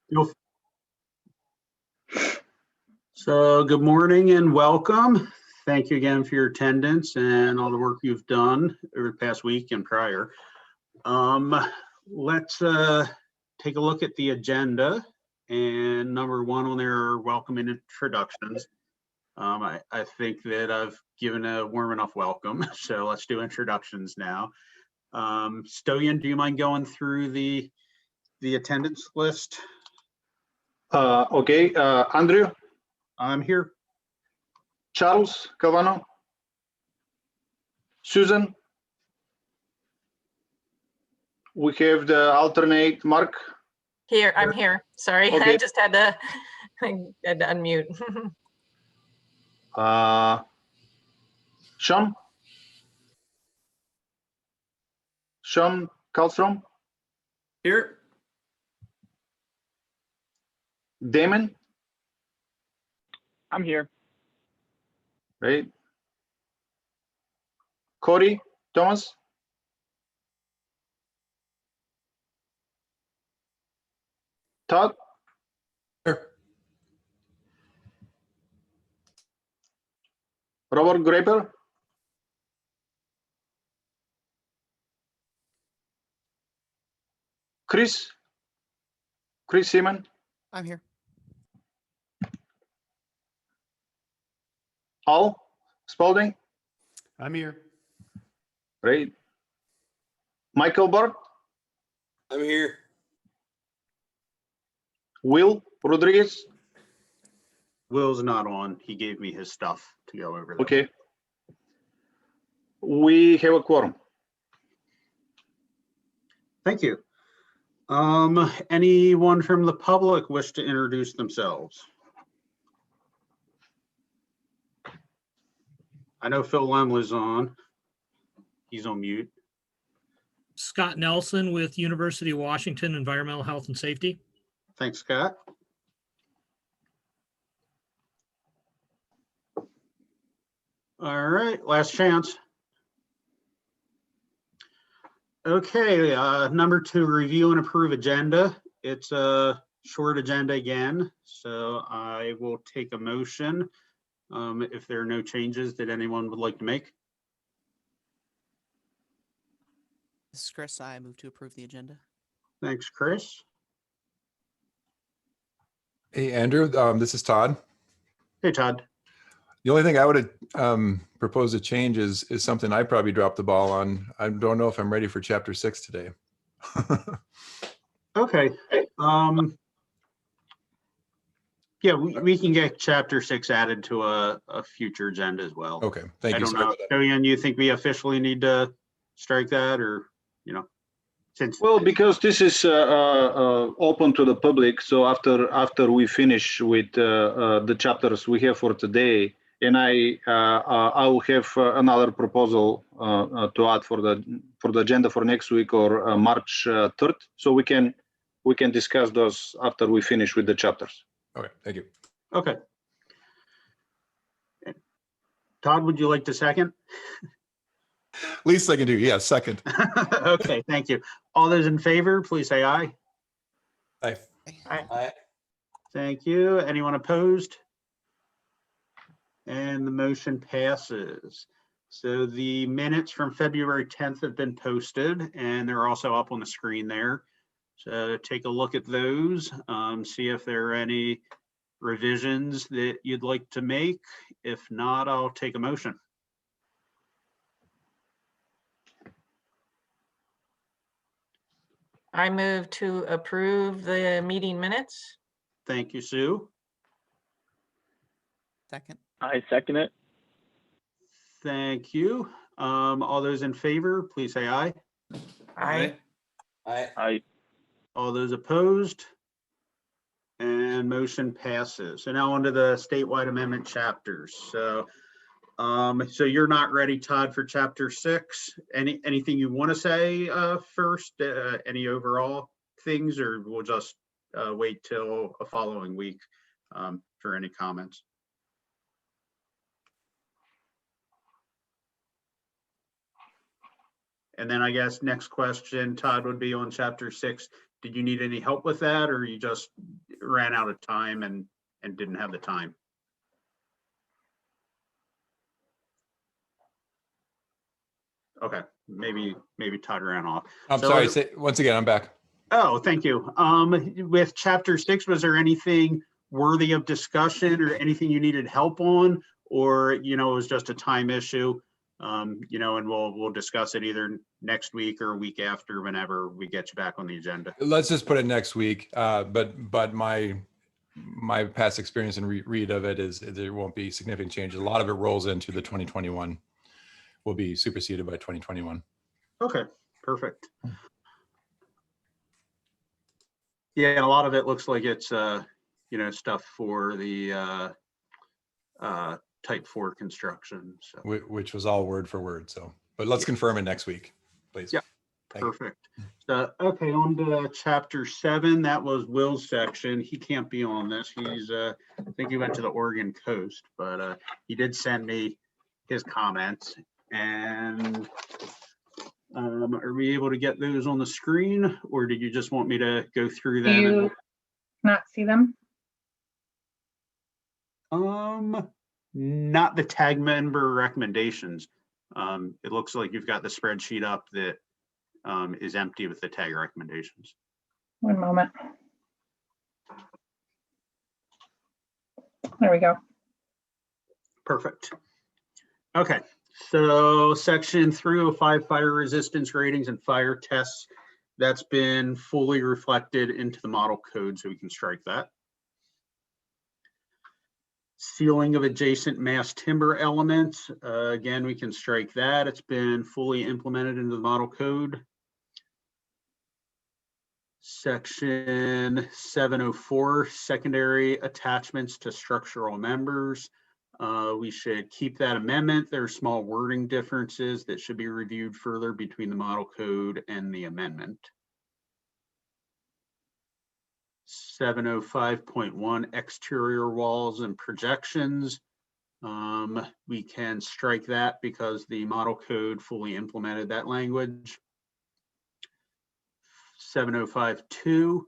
You'll- So good morning and welcome. Thank you again for your attendance and all the work you've done over the past week and prior. Let's take a look at the agenda. And number one on there are welcome and introductions. I think that I've given a warm enough welcome, so let's do introductions now. Stoyan, do you mind going through the attendance list? Okay, Andrew, I'm here. Charles Calvano, Susan. We have the alternate Mark. Here, I'm here. Sorry, Okay. I just had to unmute. Sean Karlstrom, Here. Damon, I'm here. right? Cody Thomas, Todd, Here. Robert Graper, Chris Seaman, I'm here. Al Spalding, I'm here. right? Michael Bart, I'm here. Will Rodriguez. Will's not on. He gave me his stuff to go over. There. Okay. We have a quorum. Thank you. Anyone from the public wish to introduce themselves? I know Phil Lemley's on. He's on mute. Scott Nelson with University of Washington Environmental Health and Safety. Thanks, Scott. All right, last chance. Okay, number 2, review and approve agenda. It's a short agenda again, so I will take a motion. If there are no changes that anyone would like to make. This is Chris. I move to approve the agenda. Thanks, Chris. Hey, Andrew, this is Todd. Hey, Todd. The only thing I would propose to change is something I probably dropped the ball on. I don't know if I'm ready for chapter 6 today. Okay. Yeah, we can get chapter 6 added to a future agenda as well. Okay, thank I you. don't Sorry know. about that. Stoyan, you think we officially need to strike that, or, since. Well, because this is open to the public, so after we finish with the chapters we have for today, and I will have another proposal to add for the agenda for next week or March 3rd, so we can discuss those after we finish with the chapters. Okay, thank you. Okay. Todd, would you like to second? Least I can do, yeah, second. Okay, thank you. All those in favor, please say aye. Aye. Aye. Thank you. Anyone opposed? And the motion passes. So the minutes from February 10th have been posted, and they're also up on the screen there. So take a look at those, see if there are any revisions that you'd like to make. If not, I'll take a motion. I move to approve the meeting minutes. Thank you, Sue. Second. I second it. Thank you. All those in favor, please say aye. Aye. I All those opposed? And motion passes. So now onto the statewide amendment chapters. So you're not ready, Todd, for chapter 6. Anything you want to say first? Any overall things, or we'll just wait till a following week for any comments? And then I guess next question, Todd, would be on chapter 6. Did you need any help with that, or you just ran out of time and didn't have the time. Okay, maybe Todd ran off. I'm So- sorry, say, once again, I'm back. Oh, thank you. With chapter 6, was there anything worthy of discussion or anything you needed help on? Or, it was just a time issue? And we'll discuss it either next week or a week after, whenever we get you back on the agenda. Let's just put it next week. But my past experience and read of it is there won't be significant changes. A lot of it rolls into the 2021, will be superseded by 2021. Okay, perfect. Yeah, and a lot of it looks like it's, stuff for the type 4 construction. So Which was all word for word. So, but let's confirm it next week, please. Yeah. Thank you. Perfect. So, okay, on to chapter 7. That was Will's section. He can't be on this. He's, I think he went to the Oregon coast, but he did send me his comments. And are we able to get those on the screen, or did you just want me to go through Do them? you not see them? Not the tag member recommendations. It looks like you've got the spreadsheet up that is empty with the tag recommendations. One moment. There we go. Perfect. Okay, so section 305 fire resistance ratings and fire tests, that's been fully reflected into the model code, so we can strike that. Sealing of adjacent mass timber elements, again, we can strike that. It's been fully implemented into the model code. Section 704, secondary attachments to structural members. We should keep that amendment. There are small wording differences that should be reviewed further between the model code and the amendment. 705.1 exterior walls and projections. We can strike that because the model code fully implemented that language. 705.2,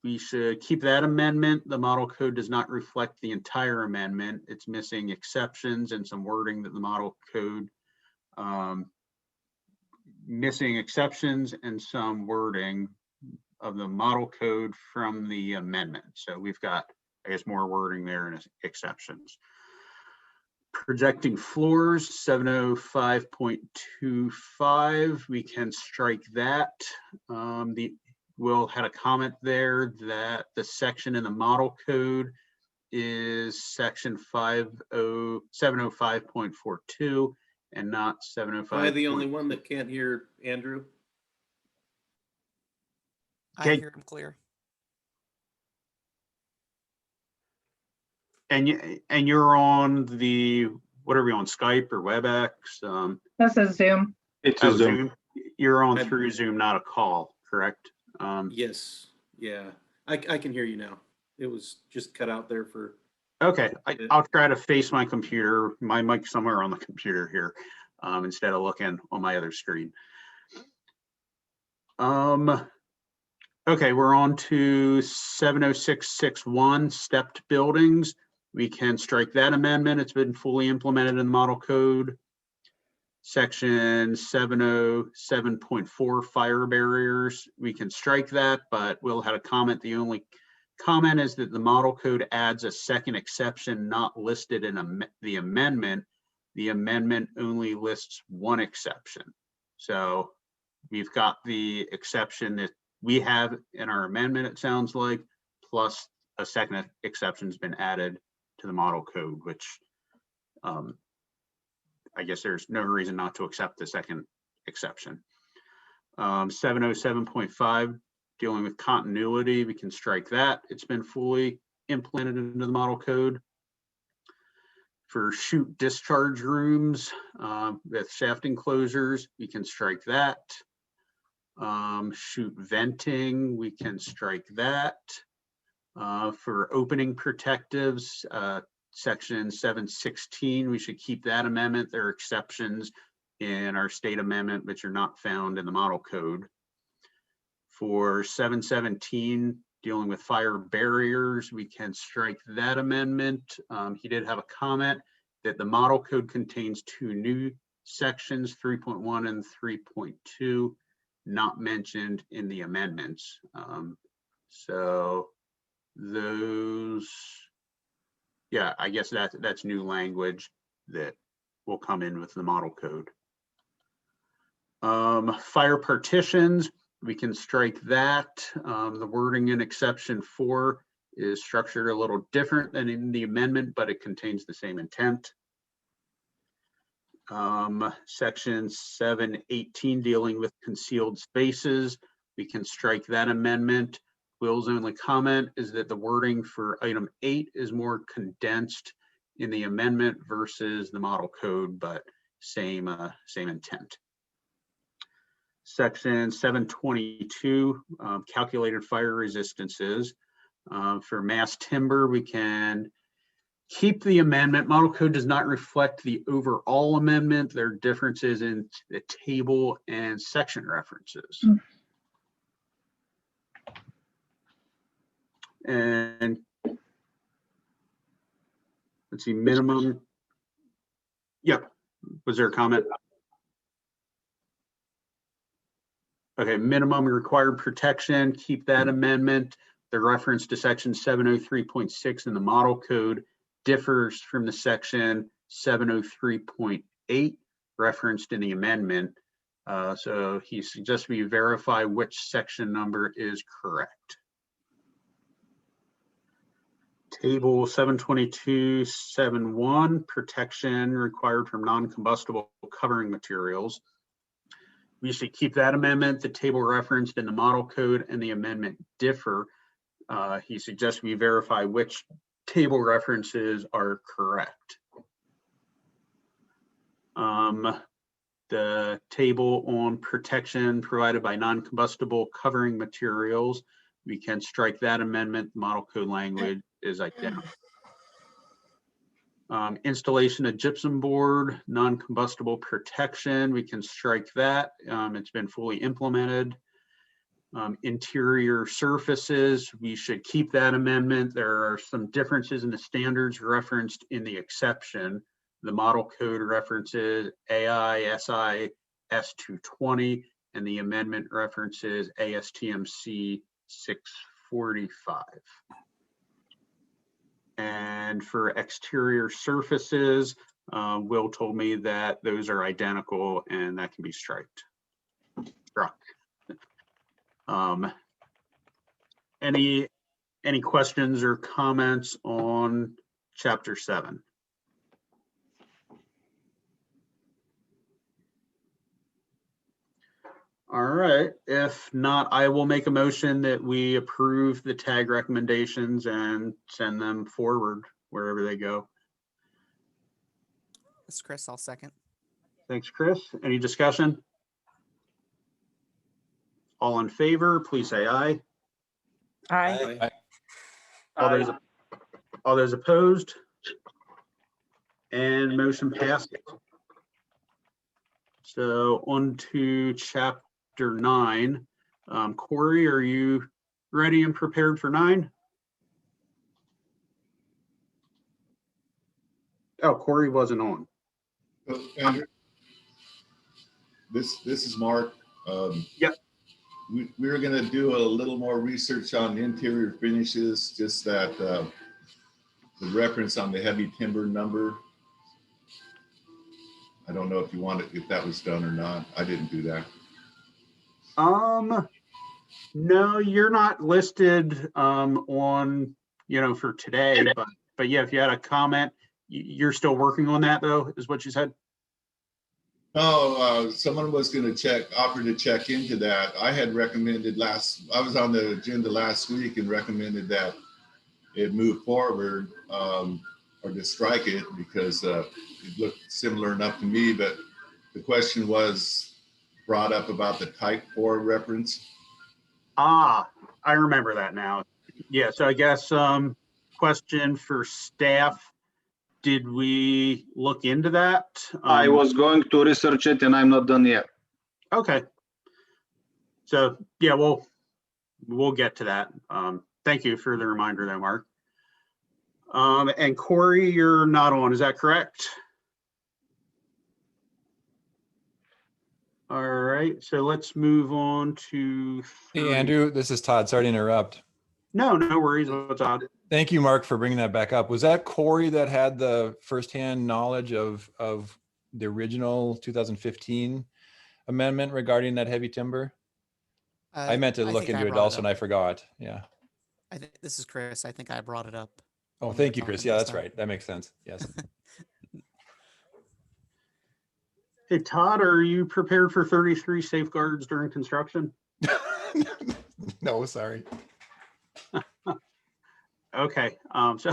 we should keep that amendment. The model code does not reflect the entire amendment. It's missing exceptions and some wording that the model code, missing exceptions and some wording of the model code from the amendment. So we've got, I guess, more wording there and exceptions. Projecting floors, 705.25, we can strike that. Will had a comment there that the section in the model code is section 705.42 and not 705. Am I the only one that can't hear Andrew? I Okay. hear him clear. And you're on the, what are we on, Skype or WebEx? This is Zoom. It's Oh, a Zoom. You're on through Zoom, not a call, correct? Yes. Yeah. I can hear you now. It was just cut out there for. Okay, I'll try to face my computer, my mic somewhere on the computer here, instead of looking on my other screen. Okay, we're on to 70661 stepped buildings. We can strike that amendment. It's been fully implemented in the model code. Section 707.4 fire barriers. We can strike that, but Will had a comment. The only comment is that the model code adds a second exception not listed in the amendment. The amendment only lists one exception. So we've got the exception that we have in our amendment, it sounds like, plus a second exception has been added to the model code, which I guess there's no reason not to accept the second exception. 707.5, dealing with continuity, we can strike that. It's been fully implemented into the model code. For chute discharge rooms with shaft enclosures, we can strike that. Chute venting, we can strike that. For opening protectives, section 716, we should keep that amendment. There are exceptions in our state amendment which are not found in the model code. For 717, dealing with fire barriers, we can strike that amendment. He did have a comment that the model code contains 2 new sections, 3.1 and 3.2, not mentioned in the amendments. So those, yeah, I guess that's new language that will come in with the model code. Fire partitions, we can strike that. The wording in exception 4 is structured a little different than in the amendment, but it contains the same intent. Section 718 dealing with concealed spaces, we can strike that amendment. Will's only comment is that the wording for item 8 is more condensed in the amendment versus the model code, but same intent. Section 722, calculated fire resistances. For mass timber, we can keep the amendment. Model code does not reflect the overall amendment. There are differences in the table and section references. And let's see, minimum. Yep. Was there a comment? Okay, minimum required protection, keep that amendment. The reference to section 703.6 in the model code differs from the section 703.8 referenced in the amendment. So he suggests we verify which section number is correct. Table 722.7.1, protection required from non-combustible covering materials. We should keep that amendment. The table referenced in the model code and the amendment differ. He suggests we verify which table references are correct. The table on protection provided by non-combustible covering materials, we can strike that amendment. Model code language is identical. Installation of gypsum board, non-combustible protection, we can strike that. It's been fully implemented. Interior surfaces, we should keep that amendment. There are some differences in the standards referenced in the exception. The model code references AISI S220 and the amendment references ASTMC 645. And for exterior surfaces, Will told me that those are identical and that can be struck. Any questions or comments on chapter 7? All right, if not, I will make a motion that we approve the tag recommendations and send them forward wherever they go. This is Chris, I'll second. Thanks, Chris. Any discussion? All in favor, please say aye. Aye. All those opposed? And motion passed. So on to chapter 9. Corey, are you ready and prepared for 9? Oh, Corey wasn't on. Andrew, this is Mark. Yep. We're going to do a little more research on interior finishes, just that the reference on the heavy timber number. I don't know if you want it, if that was done or not. I didn't do that. No, you're not listed on, for today, but yeah, if you had a comment, you're still working on that though, is what you said? No, someone was going to offer to check into that. I had recommended I was on the agenda last week and recommended that it move forward or to strike it because it looked similar enough to me, but the question was brought up about the type 4 reference. I remember that now. Yeah, so I guess question for staff. Did we look into that? I was going to research it and I'm not done yet. Okay. So yeah, we'll get to that. Thank you for the reminder there, Mark. And Corey, you're not on, is that correct? All right, so let's move on to. Hey, Andrew, this is Todd. Sorry to interrupt. No worries, Todd. Thank you, Mark, for bringing that back up. Was that Corey that had the firsthand knowledge of the original 2015 amendment regarding that heavy timber? I meant to look think I into it brought also, up. and I forgot. Yeah. I think this is Chris. I think I brought it up. Oh, when we were thank you, Chris. talking Yeah, last that's time. right. That makes sense. Yes. Hey, Todd, are you prepared for 33 safeguards during construction? No, sorry. Okay, so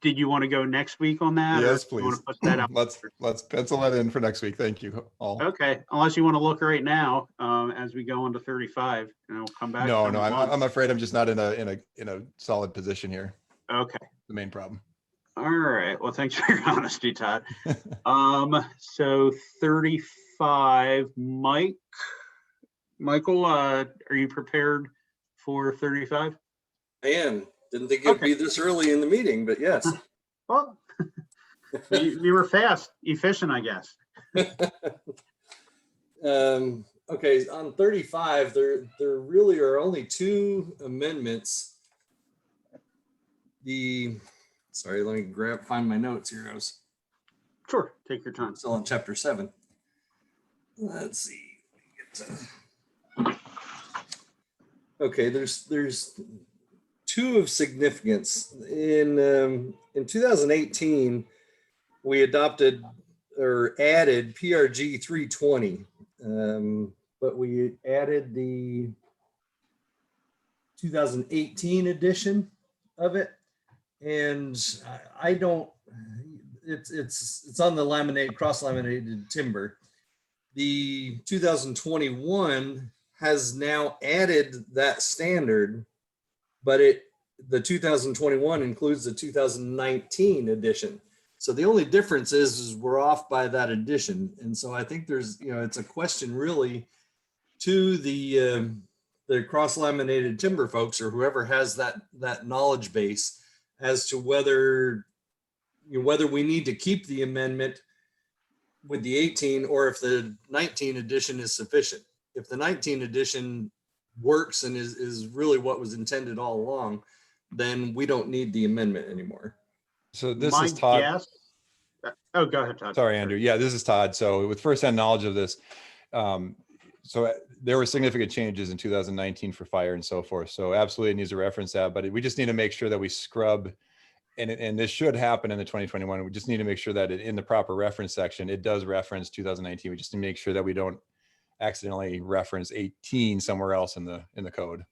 did you want to go next week on that? or Yes, you wanna please. put that out? Let's pencil that in for next week. Thank you all. Okay, unless you want to look right now, as we go on to 35, and we'll come back. No, to no, them once. I'm afraid I'm just not in a solid position here. Okay, The main problem. all right. Well, thanks for your honesty, Todd. So 35, Michael, are you prepared for 35? I am. Didn't think it'd be this early in the meeting, but yes. Well, you were fast, efficient, I guess. Okay, on 35, there really are only two amendments. Sorry, let me find my notes here. Sure, take your time. Still on chapter 7. Let's see. Okay, there's two of significance. In 2018, we adopted or added PRG 320, but we added the 2018 edition of it, and I don't. It's on the cross-laminated timber. The 2021 has now added that standard, but the 2021 includes the 2019 edition. So the only difference is we're off by that edition. And so I think there's, it's a question really to the cross-laminated timber folks or whoever has that knowledge base as to whether we need to keep the amendment with the 18 or if the 19 edition is sufficient. If the 19 edition works and is really what was intended all along, then we don't need the amendment anymore. So this is Todd. Oh, go ahead, Todd. Sorry, Andrew. Yeah, this is Todd. So with firsthand knowledge of this, so there were significant changes in 2019 for fire and so forth. So absolutely it needs to reference that, but we just need to make sure that we scrub, and this should happen in the 2021. We just need to make sure that in the proper reference section, it does reference 2019. We just need to make sure that we don't accidentally reference 18 somewhere else in the code.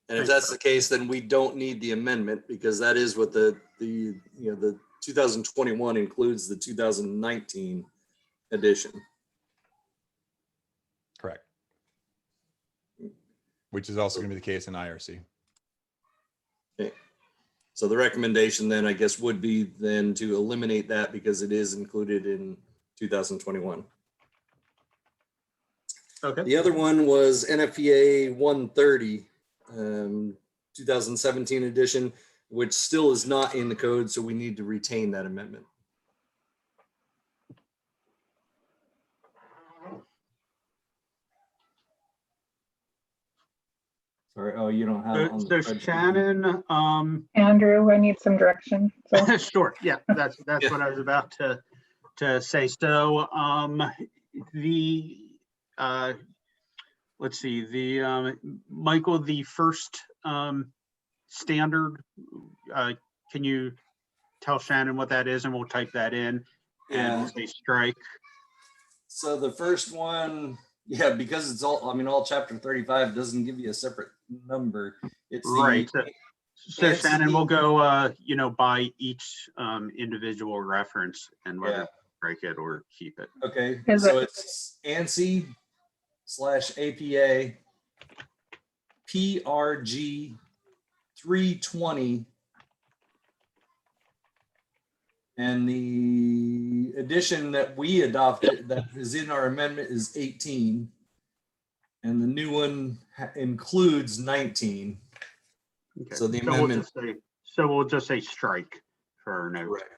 And if that's the case, then we don't need the amendment because that is what the 2021 includes the 2019 edition. Correct. Which is also going to be the case in IRC. Okay. So the recommendation then, I guess, would be then to eliminate that because it is included in 2021. Okay. The other one was Nfpa 130, 2017 edition, which still is not in the code, so we need to retain that amendment. Sorry, oh, you don't have it on the So spreadsheet. Shannon, Andrew, I need some direction. So sure, yeah, that's Yeah. what I was about to say. So let's see, Michael, the first standard, can you tell Shannon what that is, and we'll type that in and we'll say strike. So the first one, yeah, because it's all chapter 35 doesn't give you a separate number. It's Right. So Nancy- Shannon, we'll go, by each individual reference and whether Yeah. strike it or keep it. Okay, Is so it- it's ANSI/APA PRG 320. And the edition that we adopted that is in our amendment is 18. And the new one includes 19. Okay. So the we'll amendment- just say, so we'll just say strike for our note. Correct.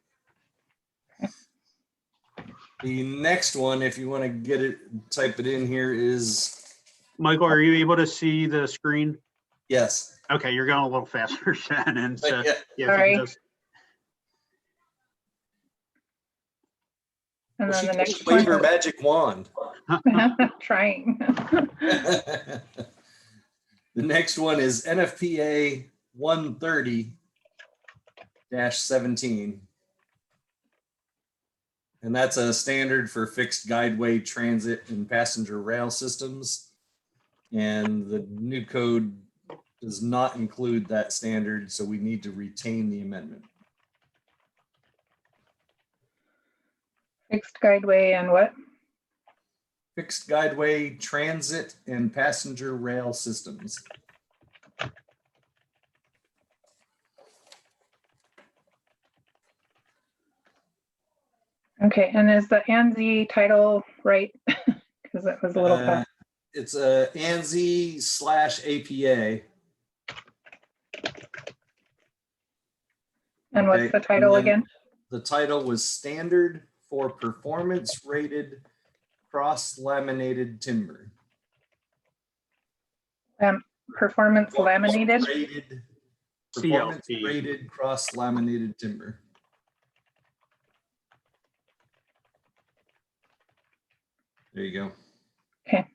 The next one, if you want to get it, type it in here is, Michael, are you able to see the screen? yes. Okay, you're going a little faster, Shannon. So Yeah. if you Sorry. can just- And Well, then she the can next wave her one, magic wand. trying. The next one is NFPA 130-17. And that's a standard for fixed guideway transit and passenger rail systems. And the new code does not include that standard, so we need to retain the amendment. Fixed guideway and what? Fixed guideway transit and passenger rail systems. Okay, and is the ANSI title right? Because it was a little fast. It's a ANSI/APA. And what's Okay, the title and then again? The title was Standard for Performance Rated Cross-Laminated Timber. Performance laminated? Performance CLT. rated cross-laminated timber. There you go. Okay.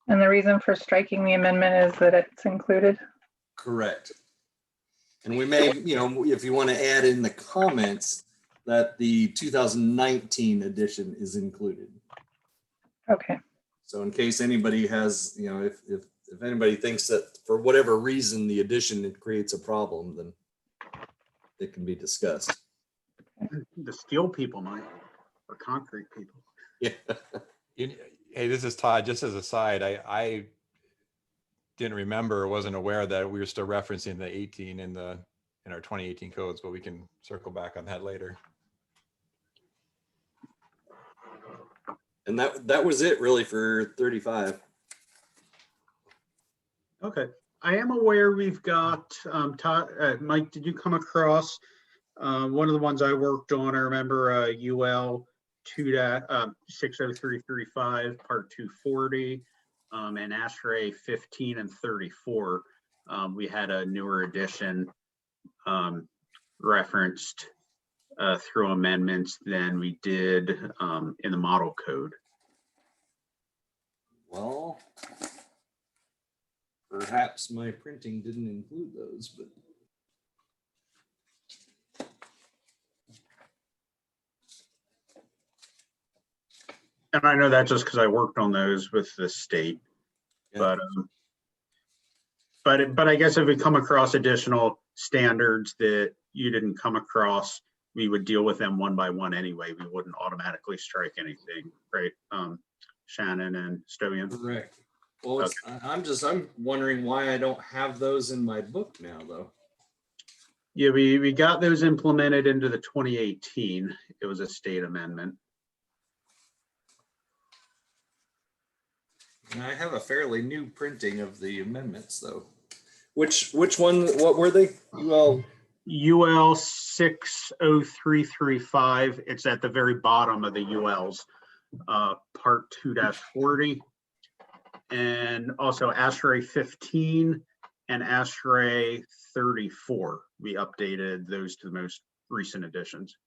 And the reason for striking the amendment is that it's included? Correct. And we may, if you want to add in the comments that the 2019 edition is included. Okay. So in case anybody has, if anybody thinks that for whatever reason the edition it creates a problem, then it can be discussed. The steel people might, or concrete people. Yeah. Hey, this is Todd. Just as a side, I didn't remember, wasn't aware that we were still referencing the 18 in our 2018 codes, but we can circle back on that later. And that was it really for 35. Okay, I am aware we've got, Todd, Mike, did you come across one of the ones I worked on? I remember UL 60335 part 240 and ASHRAE 15 and 34. We had a newer edition referenced through amendments than we did in the model code. Well, perhaps my printing didn't include those, but. And I know that just because I worked on those with the state, Yeah. but I guess if we come across additional standards that you didn't come across, we would deal with them one by one anyway. We wouldn't automatically strike anything, right? Shannon and Stovian. Correct. Well, I'm wondering why I don't have those in my book now, though. Yeah, we got those implemented into the 2018. It was a state amendment. And I have a fairly new printing of the amendments, though. Which one? What were they? UL 60335. It's at the very bottom of the ULs, part 2-40. And also ASHRAE 15 and ASHRAE 34. We updated those to the most recent editions.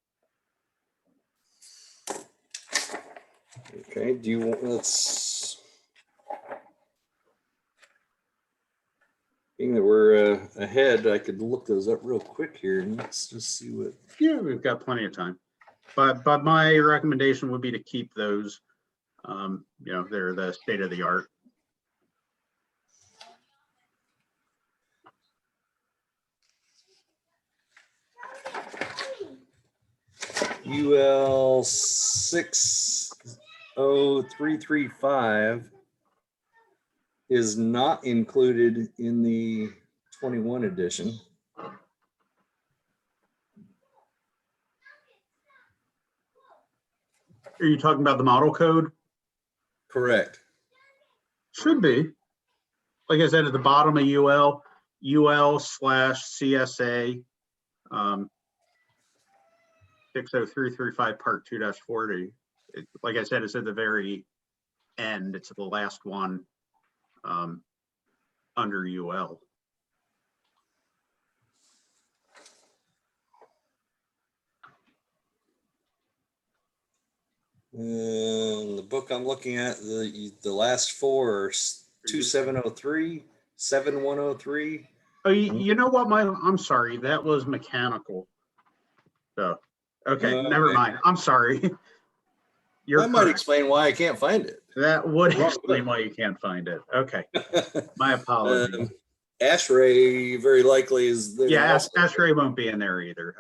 Okay, let's. Being that we're ahead, I could look those up real quick here and let's just see what. Yeah, we've got plenty of time. But my recommendation would be to keep those. They're the state of the art. UL 60335 is not included in the 21 edition. Are you talking about the model code? Correct. Should be. Like I said, at the bottom of UL UL/CSA 60335 Part 2-40. Like I said, it's at the very end. It's the last one under UL. The book I'm looking at, the last four are 2703, 7103. Oh, you know what? I'm sorry. That was mechanical. So, okay, never Okay. mind. I'm sorry. You're That might correct. explain why I can't find it. That would explain why you can't find it. Okay, my apologies. ASHRAE very likely is there. Yeah, also. ASHRAE won't be in there either.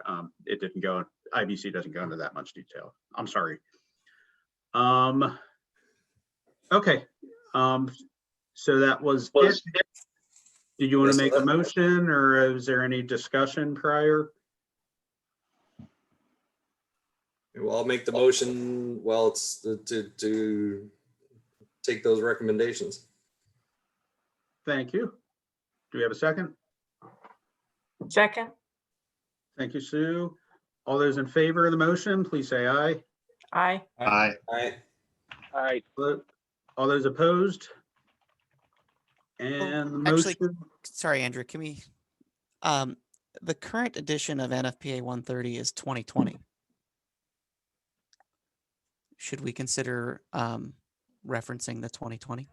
It didn't go, IBC doesn't go into that much detail. I'm sorry. Okay. So that was it. Did you want to make a motion, or is there any discussion prior? Well, I'll make the motion. Well, it's to take those recommendations. Thank you. Do we have a second? Second. Thank you, Sue. All those in favor of the motion, please say aye. Aye. Aye. Aye. All right. All those opposed? And the Actually, motion, sorry, Andrew, can we, the current edition of NFPA 130 is 2020. Should we consider referencing the 2020?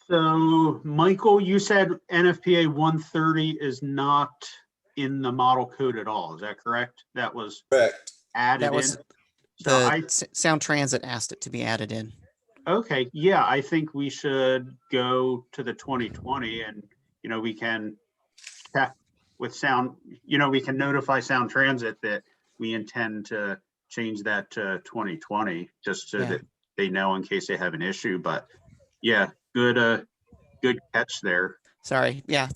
so Michael, you said NFPA 130 is not in the model code at all. Is that correct? That was Correct. added That was in? the Sound Transit asked it to be added in. Okay, yeah, I think we should go to the 2020 and, we can check with Sound, we can notify Sound Transit that we intend to change that to 2020, just so that they know in case they have an issue. But yeah, good catch there. Sorry, yeah,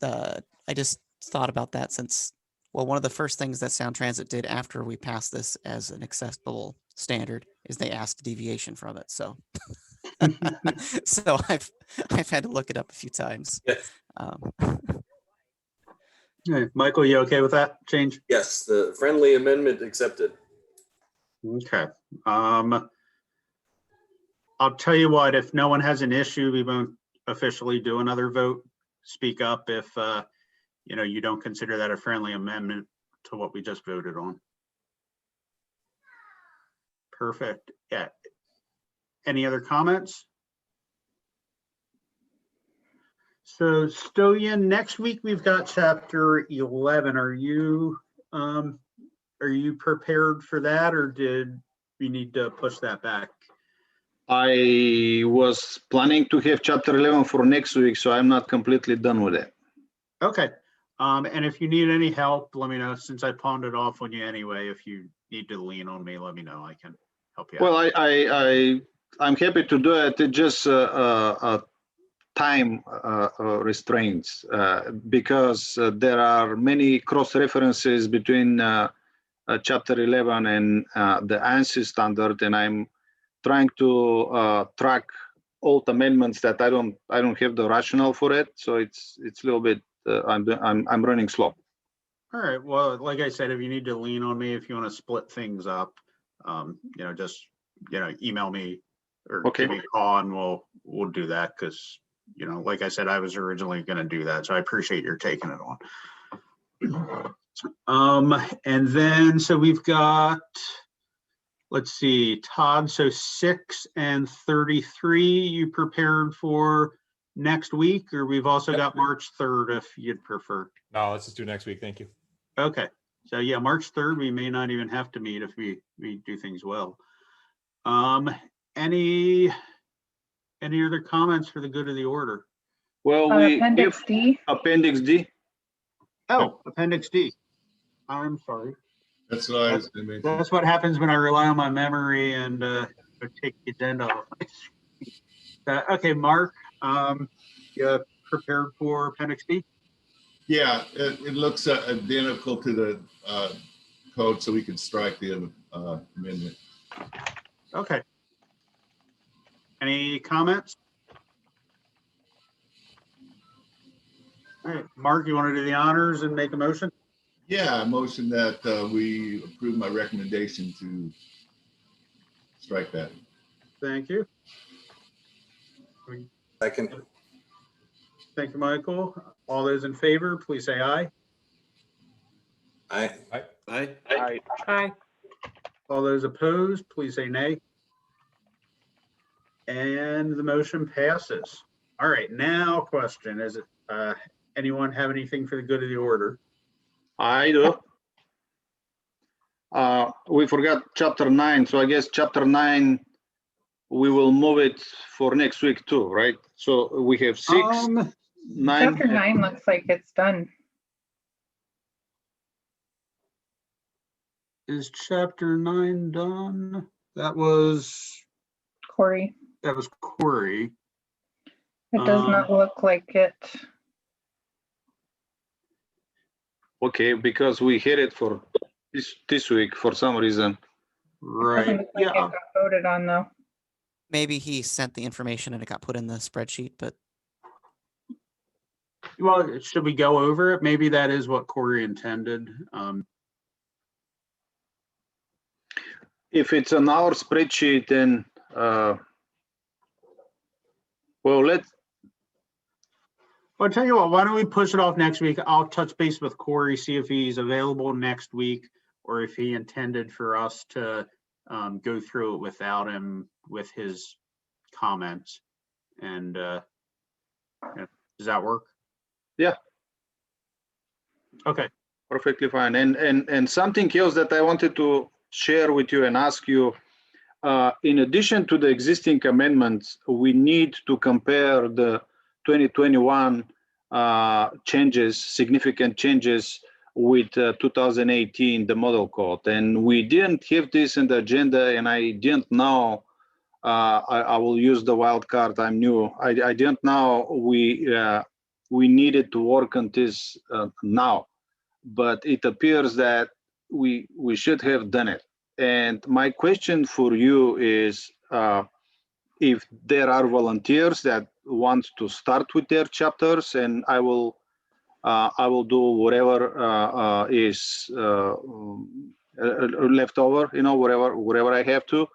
I just thought about that since, well, one of the first things that Sound Transit did after we passed this as an acceptable standard is they asked deviation from it. So, so I've had to look it up a few times. Yes. Hey, Michael, you okay with that change? Yes, the friendly amendment accepted. Okay. I'll tell you what, if no one has an issue, we won't officially do another vote. Speak up if, you don't consider that a friendly amendment to what we just voted on. Perfect. Yeah. Any other comments? So Stoyan, next week we've got chapter 11. Are you prepared for that, or did we need to push that back? I was planning to have chapter 11 for next week, so I'm not completely done with it. Okay. And if you need any help, let me know, since I pawned it off on you anyway. If you need to lean on me, let me know. I can help you out. Well, I'm happy to do it. It just time restraints because there are many cross references between chapter 11 and the ANSI standard, and I'm trying to track old amendments that I don't have the rationale for it. So it's a little bit I'm running slow. All right. Well, like I said, if you need to lean on me, if you want to split things up, just email me or give me a call, and we'll do that, because like I said, I was originally going to do that, so I appreciate your taking it on. And then so we've got, let's see, Todd. So 6 and 33, you prepared for next week, or we've also got March 3rd if you'd prefer. No, let's just do next week. Thank you. Okay. So yeah, March 3rd, we may not even have to meet if we do things well. Any other comments for the good of the order? Well, we Appendix give D. Appendix D. Oh, Appendix D. I'm sorry. That's what I was going to mention. That's what happens when I rely on my memory and take the agenda off. Okay, Mark, you prepared for Appendix D? Yeah, it looks identical to the code, so we can strike the amendment. Okay. Any comments? All right, Mark, you want to do the honors and make a motion? Yeah, I motion that we approve my recommendation to strike that. Thank you. Second. Thank you, Michael. All those in favor, please say aye. Aye. Aye. Aye. Aye. All those opposed, please say nay. And the motion passes. All right, now question, is it, anyone have anything for the good of the order? I do. We forgot chapter 9, so I guess chapter 9, we will move it for next week too, right? So we have 6, 9. Chapter 9 looks like it's done. Is chapter 9 done? That was Corey, Corey. it does not look like it. Okay, because we hit it for this week for some reason. Doesn't Right, look like it yeah, got voted on though. Maybe he sent the information and it got put in the spreadsheet, but well, should we go over it? Maybe that is what Corey intended. If it's on our spreadsheet, then well, I'll tell you what, why don't we push it off next week? I'll touch base with Corey, see if he's available next week or if he intended for us to go through it without him with his comments. And yeah, does that work? Yeah. Okay. Perfectly fine. And something else that I wanted to share with you and ask you, in addition to the existing amendments, we need to compare the 2021 changes, significant changes with 2018, the model code. And we didn't have this in the agenda, and I didn't know, I will use the wild card, I'm new. I didn't know we needed to work on this now, but it appears that we should have done it. And my question for you is, if there are volunteers that want to start with their chapters, and I will do whatever is left over, wherever I have to.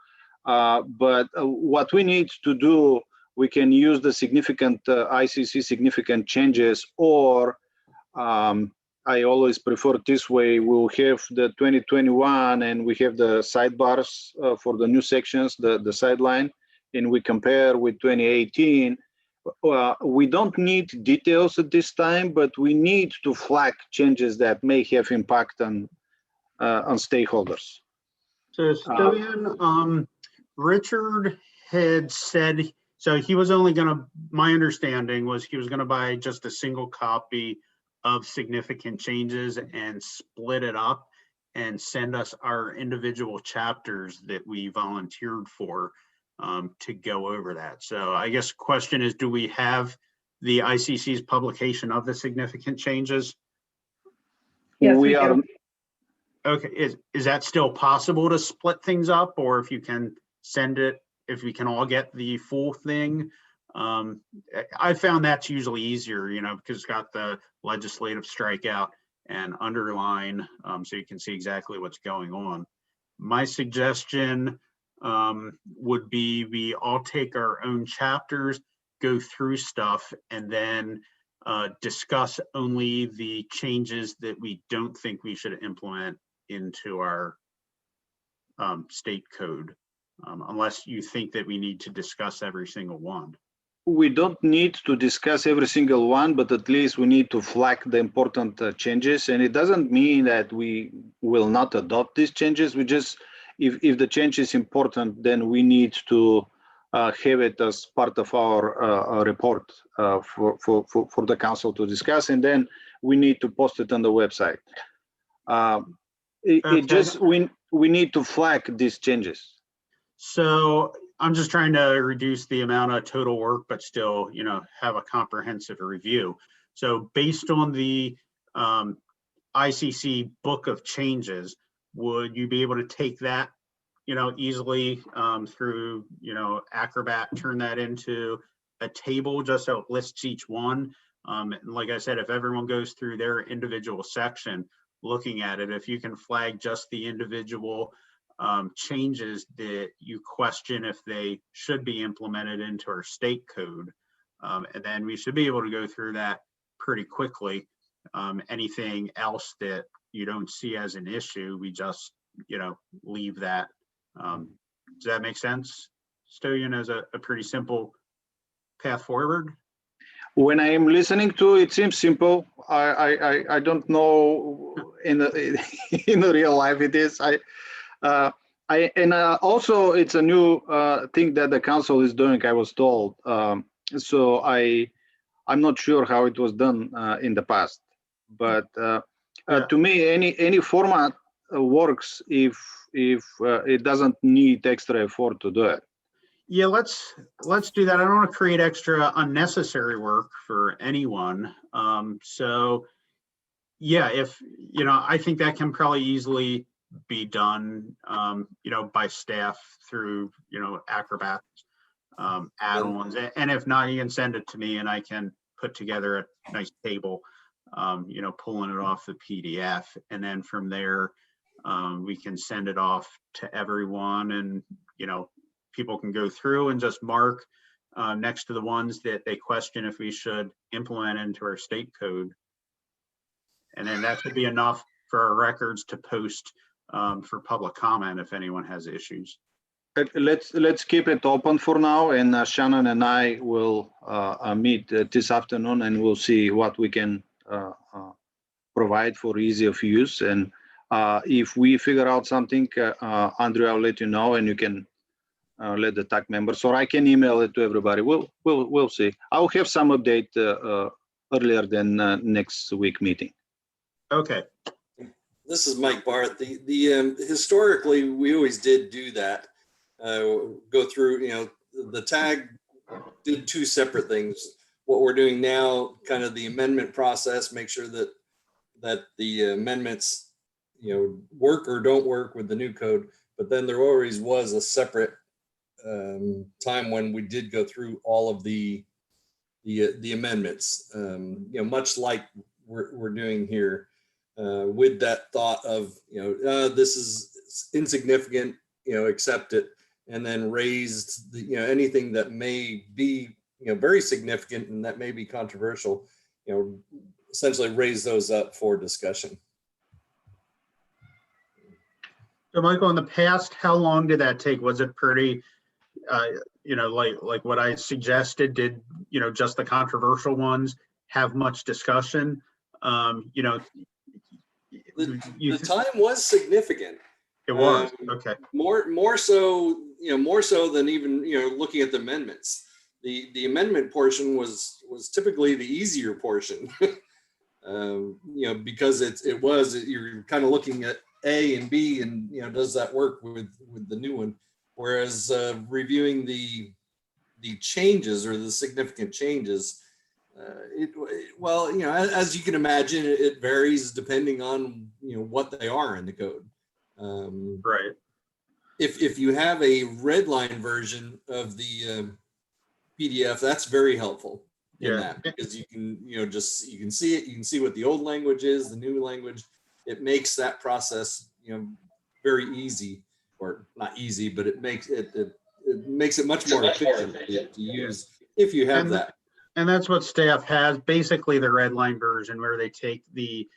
But what we need to do, we can use the significant ICC significant changes, or I always prefer it this way. We'll have the 2021 and we have the sidebars for the new sections, the sideline, and we compare with 2018. We don't need details at this time, but we need to flag changes that may have impact on stakeholders. So Stoyan, Richard had said, so he was only gonna, my understanding was he was gonna buy just a single copy of significant changes and split it up and send us our individual chapters that we volunteered for to go over that. So I guess question is, do we have the ICC's publication of the significant changes? Yes, we we are. do. Okay, is that still possible to split things up, or if you can send it, if we can all get the full thing? I found that's usually easier, because it's got the legislative strikeout and underline, so you can see exactly what's going on. My suggestion would be we all take our own chapters, go through stuff, and then discuss only the changes that we don't think we should implement into our state code, unless you think that we need to discuss every single one. We don't need to discuss every single one, but at least we need to flag the important changes. And it doesn't mean that we will not adopt these changes. We just, if the change is important, then we need to have it as part of our report for the council to discuss. And then we need to post it on the website. We need to flag these changes. So I'm just trying to reduce the amount of total work, but still, have a comprehensive review. So based on the ICC book of changes, would you be able to take that, easily through, Acrobat, turn that into a table just so it lists each one? And like I said, if everyone goes through their individual section, looking at it, if you can flag just the individual changes that you question if they should be implemented into our state code, and then we should be able to go through that pretty quickly. Anything else that you don't see as an issue, we just, leave that. Does that make sense, Stoyan, as a pretty simple path forward? When I am listening to it, seems simple. I don't know in the real life it is. Also it's a new thing that the council is doing, I was told. So I'm not sure how it was done in the past, but to me, any format works if it doesn't need extra effort to do it. Yeah, let's do that. I don't want to create extra unnecessary work for anyone. So yeah, if, I think that can probably easily be done, by staff through, Acrobat add-ons. And if not, you can send it to me and I can put together a nice table, pulling it off the PDF. And then from there, we can send it off to everyone, and, people can go through and just mark next to the ones that they question if we should implement into our state code. And then that should be enough for our records to post for public comment if anyone has issues. Let's keep it open for now, and Shannon and I will meet this afternoon, and we'll see what we can provide for ease of use. And if we figure out something, Andrew, I'll let you know, and you can let the TAG members, or I can email it to everybody. We'll see. I'll have some update earlier than next week meeting. Okay. This is Mike Barth. The historically, we always did do that. Go through, the TAG did two separate things. What we're doing now, kind of the amendment process, make sure that the amendments, work or don't work with the new code. But then there always was a separate time when we did go through all of the amendments, much like we're doing here, with that thought of, this is insignificant, accept it, and then raised the, anything that may be, very significant and that may be controversial, essentially raise those up for discussion. So Michael, in the past, how long did that take? Was it pretty, like what I suggested? Did, just the controversial ones have much discussion? The time was significant. It was, okay. More so, more so than even, looking at the amendments. The amendment portion was typically the easier portion, because you're kind of looking at A and B, and does that work with the new one? Whereas reviewing the changes or the significant changes, as you can imagine, it varies depending on what they are in the code. Right. If you have a red line version of the PDF, that's very helpful in that, because you can you can see it, you can see what the old language is, the new language. It makes that process very easy, or not easy, but it makes it much more efficient to use if you have that. And that's what staff has, basically the red line version, where they take the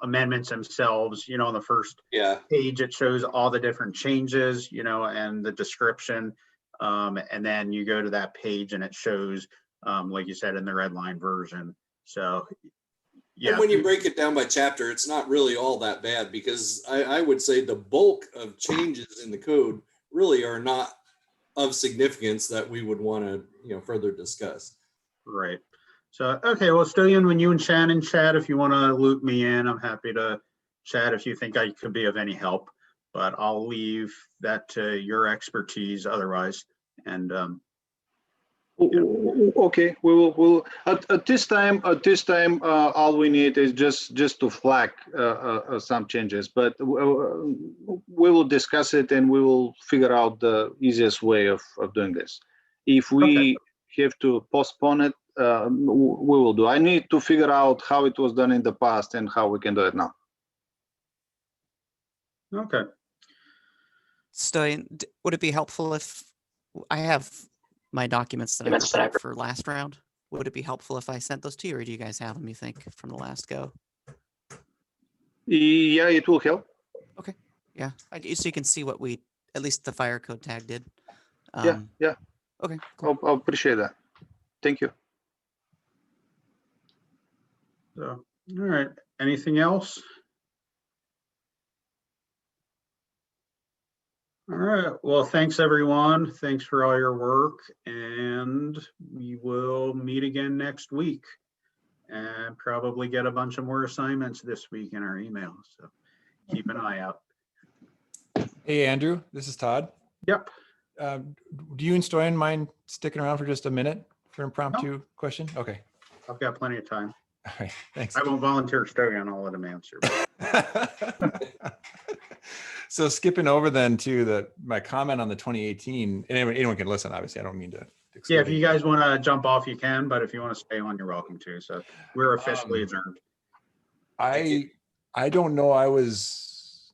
amendments themselves, on the first page, it shows all the different changes, and the description. And then you go to that page and it shows, like you said, in the red line version. So, yeah. And when you break it down by chapter, it's not really all that bad, because I would say the bulk of changes in the code really are not of significance that we would want to, further discuss. Right. So, okay, well, Stoyan, when you and Shannon chat, if you want to loop me in, I'm happy to chat if you think I could be of any help, but I'll leave that to your expertise otherwise. And okay, we'll at this time, all we need is just to flag some changes, but we will discuss it and we will figure out the easiest way of doing this. If we have to postpone it, we will do. I need to figure out how it was done in the past and how we can do it now. Okay. Stoyan, would it be helpful if I have my documents that I prepared for last round? Would it be helpful if I sent those to you, or do you guys have them, you think, from the last go? Yeah, it will help. Yeah, so you can see what we, at least the fire code tag did. Yeah. Okay, cool. I'll appreciate that. Thank you. So, all right. Anything else? All right. Well, thanks, everyone. Thanks for all your work. And we will meet again next week and probably get a bunch of more assignments this week in our email. So keep an eye out. Hey, Andrew, this is Todd. Yep. Do you and Stoyan mind sticking around for just a minute for an impromptu question? Okay. I've got plenty of time. All right. Thanks. I won't volunteer Stoyan. I'll let him answer. So skipping over then to my comment on the 2018, and anyone can listen, obviously, I don't mean to. Yeah, if you guys want to jump off, you can, but if you want to stay on, you're welcome to. So we're officially adjourned. I don't know. I guess